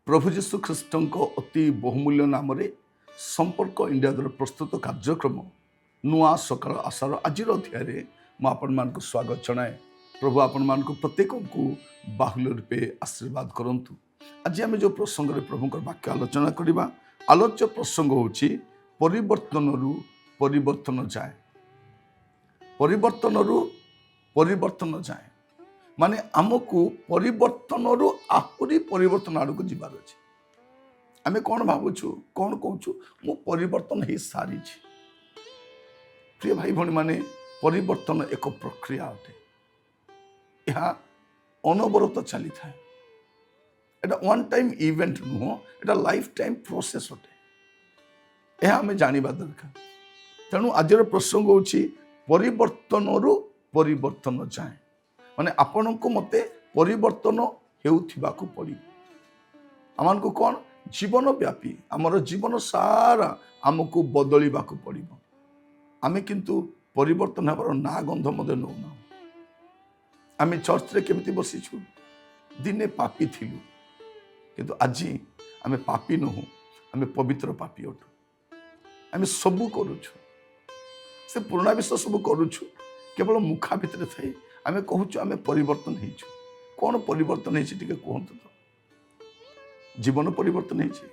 प्रभु जीशु ख्रीष्ट अति बहुमूल्य नाम संपर्क इंडिया द्वारा प्रस्तुत कार्यक्रम नुआ सकाल आशार आज अध्याय मुझे स्वागत जनाए। प्रभु आपण प्रत्येक को बाहुल्य रूपे आशीर्वाद करंतु। आज आम जो प्रसंग प्रभु वाक्य आलोचना करवा आलोच्य प्रसंग होची परिवर्तन रु परिवर्तन जाए। परिवर्तन रु परिवर्तन जाए माने आमको परिवर्तन रु आहुरी परिवर्तन आड़ को जीवार अच्छे। आम कौन भावुँ कौन कहूँ मु परिवर्तन हो सारी। प्रिय भाई भणी माने परिवर्तन एक प्रक्रिया अटे। यह अनवरत चली था। एटा वन टाइम इवेंट नुह, एटा लाइफ टाइम प्रोसेस अटे। यह आम जानिबा दरकार। तेणु आज प्रसंग होची परिवर्तन रु परिवर्तन जाए माने आपण को मते परिवर्तन हेउथिबा को पड़ी। आमान को कौन जीवन व्यापी आमर जीवन सारा आमको बदलिबा को पड़िबो। आमे किंतु परिवर्तन हेबार ना गंध मदे नौना। आमे चर्च रे केमिति बसिछु दिने पापी थिलु किंतु आजी आमे पापी नहु, आमे पवित्र पापी अटु। आमे सबु करूछु से पुराना विश्व सबु करूछु केवल मुखा भितर थाई आमे कहूँ आमे परिवर्तन होइछु। कौन परिवर्तन होइछि टिके कहंतु तो। जीवन परिवर्तन होइछि,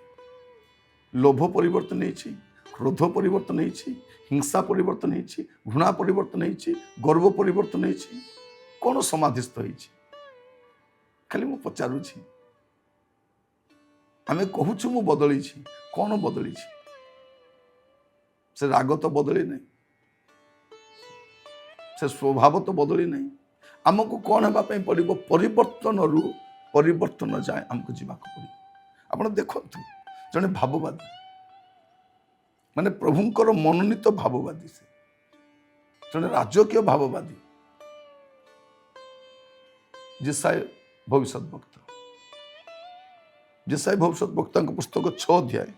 लोभ परिवर्तन होइछि, क्रोध परिवर्तन होइछि, हिंसा परिवर्तन होइछि, घृणा परिवर्तन होइछि, गर्व परिवर्तन होइछि। कौन समाधिस्थ होइछि खाली मु पचारुछि। आमे कहूँ मु बदलिछि, कौन बदलिछि? से राग तो बदली नहीं, से स्वभाव तो बदली नहीं। आमको कौन होगा पड़ो परिवर्तन रु परिवर्तन जाए आमको जीवा पड़ो। आप देखु जड़े भाववादी माने प्रभुंकर मनोनीत भाववादी, से जड़े राजकीय भाववादी जेसाय भविष्यत वक्ता। जेसाय भविष्यत वक्ता पुस्तक 6 अध्याय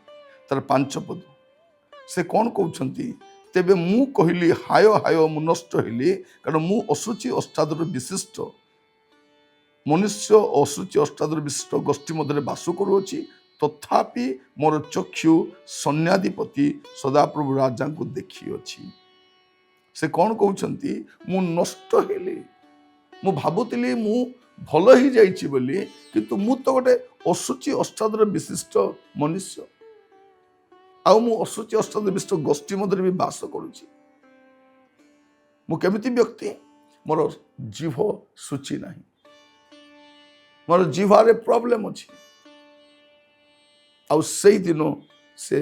तार 5 पद से कौन कहते तेबे मु कहली हाय हाय मु नष्ट हेली कारण मु अशुचि अष्टादर विशिष्ट मनुष्य अशुचि अष्टादर विशिष्ट गोष्ठी मध्य बास करुच्ची तथापि मोर चक्षु सन्याधिपति सदाप्रभु राजा को देखी अच्छी। से कौन कहते मु नष्ट हेली, मु भावुली मु भल ही जाइछि बोली किंतु मु तो गोटे अशुचि अष्टादर विशिष्ट मनुष्य आउ मु अशुचि अष्टादर विशिष्ट गोष्ठी मध्य भी बास करुच्ची। मु केमिति व्यक्ति मोर जीभ शुचि नहीं, मोर जीवारे प्रॉब्लम अच्छी। आउ से दिन से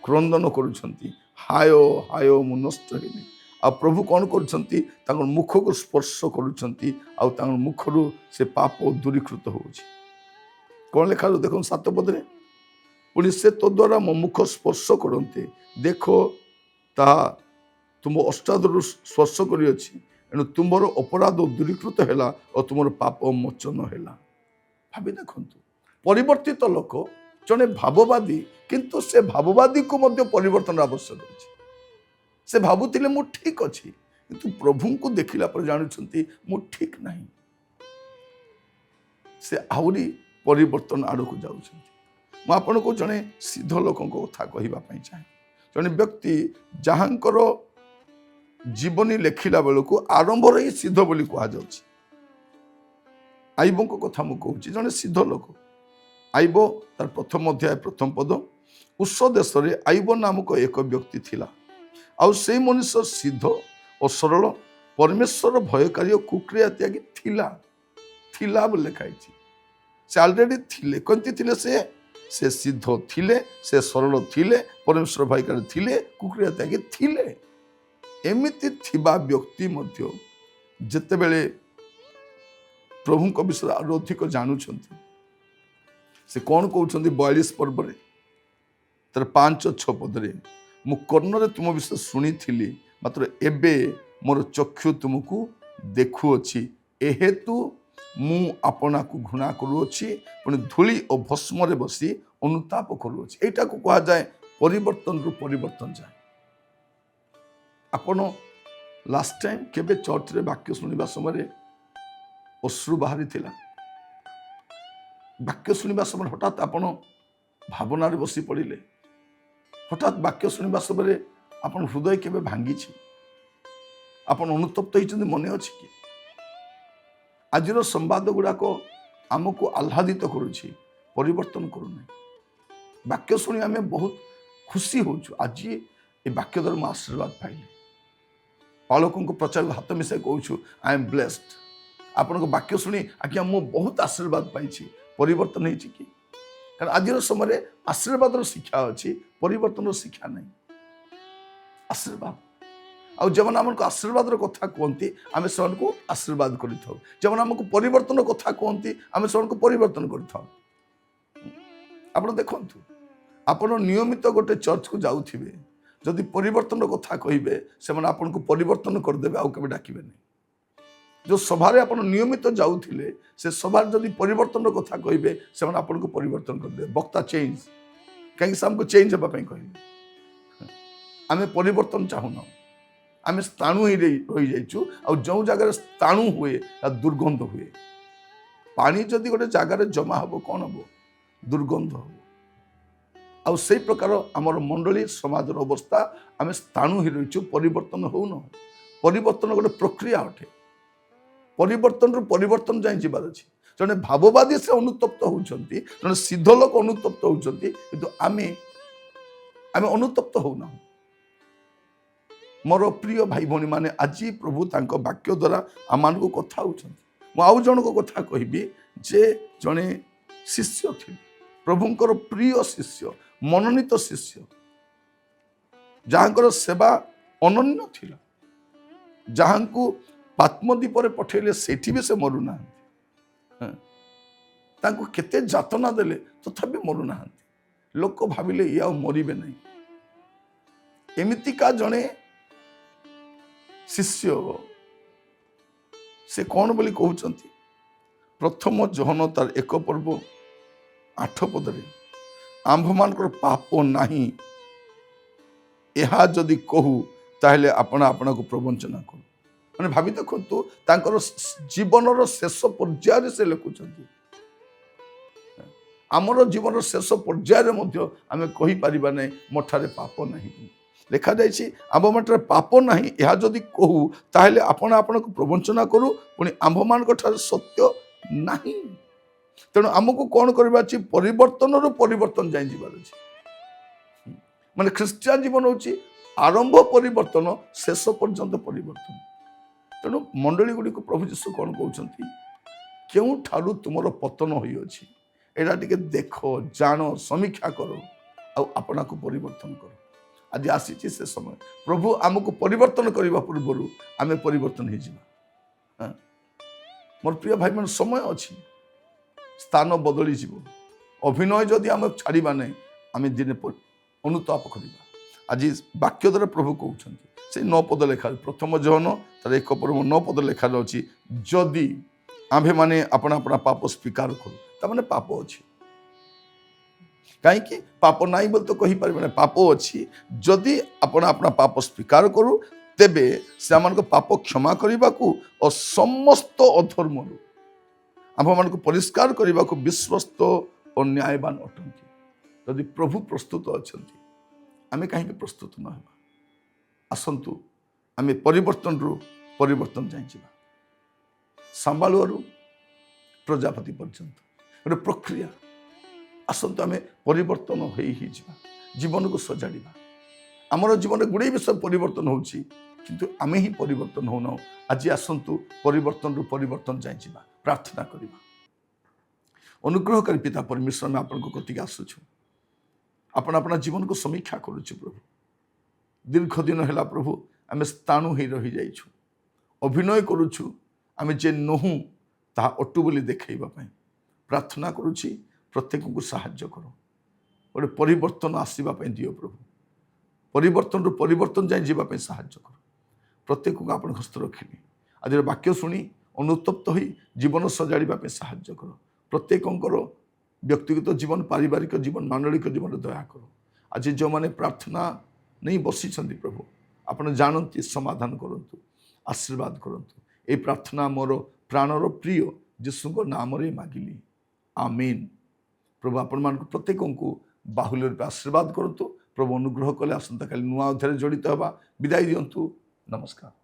क्रंदन करुछंती हाय हाय मु नष्ट हेली। आ प्रभु कौन करुछंती मुख को स्पर्श करुछंती आउ तांकर मुखरु से पाप दूरीकृत होउछि। कौन लिखा देखो 7 पदरे पुणी से तो द्वारा मो मुख स्पर्श करते देखो ताहा तुम अष्टादर स्पर्श करियछि एणु तुमर अपराध दूरीकृत हैला और तुमर पाप मोचन हैला। भावी देखंतु परिवर्तित लोक जने भाववादी किंतु से भाववादी को मध्य परिवर्तन आवश्यक अछि। से भावुतिले मु ठीक अछि किंतु प्रभु को देखिला पर जानुछंती मु ठीक नहीं। से आउरी परिवर्तन आड़ को जाउछंती। मु आपन को जने सिद्ध लोक कथा कहवाई चाहे। जने व्यक्ति जहाँकर जीवनी लेखिला बेलू आरंभ ही सिद्ध बोली कह जाउछि। आईबों कथा मु कहूँ जने सिद्ध लोक आईब तार प्रथम अध्याय प्रथम पद उस देश रे आईब नामक एक व्यक्ति थिला। आउ से मनुष्य सिद्ध और सरल परमेश्वर भयकारी और कुक्रिया त्यागी थिला थिला बोली लिखाई से ऑलरेडी थिले कंती थिले से सिद्ध थिले से सरल थिले परमेश्वर भयकारी थिले कुक्रिया त्यागी थिले एमिति थिबा व्यक्ति मध्य जेतेबेले प्रभु विषय आरो अधिक जानुछंती से कौन कहते 42 पर्व तर 5-6 पदरे मु कर्णरे तुम विषय शुणी थी मात्र एबे मोर चक्षु तुमको देखुअछि एहेतु मु आपना को घृणा करुअछि पुणी धूली और भस्म रे बसी अनुताप करुअछि एटा को कहा जाए परिवर्तन रु परिवर्तन जाए आपण लास्ट टाइम केबे चर्च रे वाक्य सुनिबा समय अश्रु बाहरी थिला वाक्य शुणा समय हठात आपण भावनार बसी पड़े हठात वाक्य शुणा समय आपण हृदय केबे भांगी आपण अनुतप्त होती मन अच्छी कि आज संवाद गुड़ाक आमको आह्लादित करुच्ची परिवर्तन करूना वाक्य शुणी आम बहुत खुशी होचु आज ये वाक्य द्वारा मुझे आशीर्वाद पाइले पालकों को प्रचार हाथ मिसाई कहूँ आई एम ब्लेस्ड आपण वाक्य शुणी आज्ञा मु बहुत आशीर्वाद पाई परिवर्तन होती कि कारण आज समय आशीर्वाद शिक्षा अच्छी परिवर्तन शिक्षा नहीं आशीर्वाद आउ जब आमको आशीर्वाद कथा कहती आम से आशीर्वाद कर आमको परिवर्तन कथा कहती आम से परिवर्तन कर देखु आप नियमित गोटे चर्च को जाऊे जदि परिवर्तन कथा कहे से आपको परिवर्तन करदे आउ के डाकबे नहीं जो सभारे आप नियमित जाऊे से सभार जदि परिवर्तन कथा कहे से आपको परिवर्तन करदे वक्ता चेंज कहीं आमको चेंज होगापी कहे आम परिवर्तन चाहूना आम स्थाणु ही रही जाइचु आ जो जगार स्थाणु हुए दुर्गंध हुए पानी जदि गोटे जगार जमा हम कौन हम दुर्गंध हम आउ से प्रकार आमर मंडली समाज अवस्था आम स्थाणु ही रहीचु परिवर्तन होन परिवर्तन गोटे प्रक्रिया अटे परिवर्तन रु परिवर्तन जाए जीवार अच्छी जड़े भाववादी से अनुतप्त होती जड़े सिद्ध लोक अनुतप्त होती किंतु आमे अनुतप्त होना मोर प्रिय भाई भौणी मैंने आज प्रभु तांको वाक्य द्वारा आम को कथा होउ जन को कथा कहबी जे जड़े शिष्य थे प्रभुंकर प्रिय शिष्य मनोनीत शिष्य जहाँकर सेवा अनन्य थिला जहाँ को पात्मदीप पठेले सेठी भी से मरुना तांको केते जातना देले तथापि मरुना लोक भाविले ये मरबे नहीं एमितिका जड़े शिष्य से कौन बोली कहते प्रथम जहन तार 1 पर्व 8 पदरे आंभ मान पाप नहीं यह जदि कहू ताहले आपण आपना को प्रवंचना करू मैंने भावी देखु तांकर जीवन शेष पर्यायर से लिखुंट आमर जीवन शेष पर्यायर आम कहीपर ना मठारे पाप नहीं लिखा जाइए आंभ मठे पाप नहीं यह जदि कहू ताहले आपण आपन को प्रवंचना करू पुणी आंभ मान सत्य नहीं तेणु आमको कौन करवा परिवर्तन रु परिवर्तन जाए जीवार अच्छे माने ख्रिस्टियान जीवन होची आरंभ परिवर्तन शेष पर्यंत परिवर्तन तेणु मंडली गुड़ी को प्रभु जीशु कौन कहते क्यों ठारू तुमर पतन होइछि एटा टिके देख जान समीक्षा करो आपना को परिवर्तन करो आज आसी से समय प्रभु आमको परिवर्तन करने पूर्व आम परिवर्तन हो मोर प्रिय भाई मान समय अच्छी स्थान बदली जीव अभिनय जदि आम छाड़ा नहीं आम दिने अनुताप करवा आज वाक्य द्वारा प्रभु कहते से 9 पद लेखा प्रथम जहन तार 1 पर्व 9 पद लेखा अच्छी जदि आम्भे माने अपना अपना पाप स्वीकार करूँ ताने पाप अच्छी कहीं पाप नहीं बोल तो कही पारे पाप अच्छी जदि आपण अपना पाप स्वीकार करूँ तेबे से आम पाप क्षमा करने को और समस्त अधर्म आम मान परिष्कार करने को विश्वस्त और न्यायवान अटंती जदि प्रभु प्रस्तुत अच्छा आम कहीं प्रस्तुत न होगा आसतु आम परिवर्तन रु परिवर्तन जाए सांबालुआरू प्रजापति पर्यंत गोटे प्रक्रिया आसतु आम परिवर्तन हो जीवन को सजाड़ा आमर जीवन गुड़े विषय परिवर्तन होची किंतु आमे ही परिवर्तन होना। आज आसंतु परिवर्तन रु परिवर्तन जाए जीवा प्रार्थना करिबा। अनुग्रहकारी पिता परमेश्वर में आपन को कतिक आसुछु आपण अपना जीवन को समीक्षा करुछु प्रभु। दीर्घ दिन है प्रभु आम स्थाणु ही रही जाइछु अभिनय करुछु आम जे नहु ता अटु बोली देखैबा पई प्रार्थना करुछि प्रत्येक को साहाय्य करो गोटे परिवर्तन आसवा दियो प्रभु। परिवर्तन रु परिवर्तन जाए जीवाई साहाय्य कर प्रत्येक को आप हस्त रखिली आज वाक्य शुणी अनुतप्त हो जीवन सजाड़ा साहाय्य कर प्रत्येकंकर व्यक्तिगत जीवन पारिवारिक जीवन मानविक जीवन दया कर। आज जो मैंने प्रार्थना नहीं बसी प्रभु आपन जानती समाधान करंतु आशीर्वाद करंतु। ये प्रार्थना मोर प्राणर प्रिय जीशु नाम रे मागिली आमीन। प्रभु आपण मान प्रत्येक को बाहुल्य रूप आशीर्वाद करंतु। प्रभु अनुग्रह कले आसंता काली नुआ अध्याय जड़ित हवा विदाय दियंतु। नमस्कार।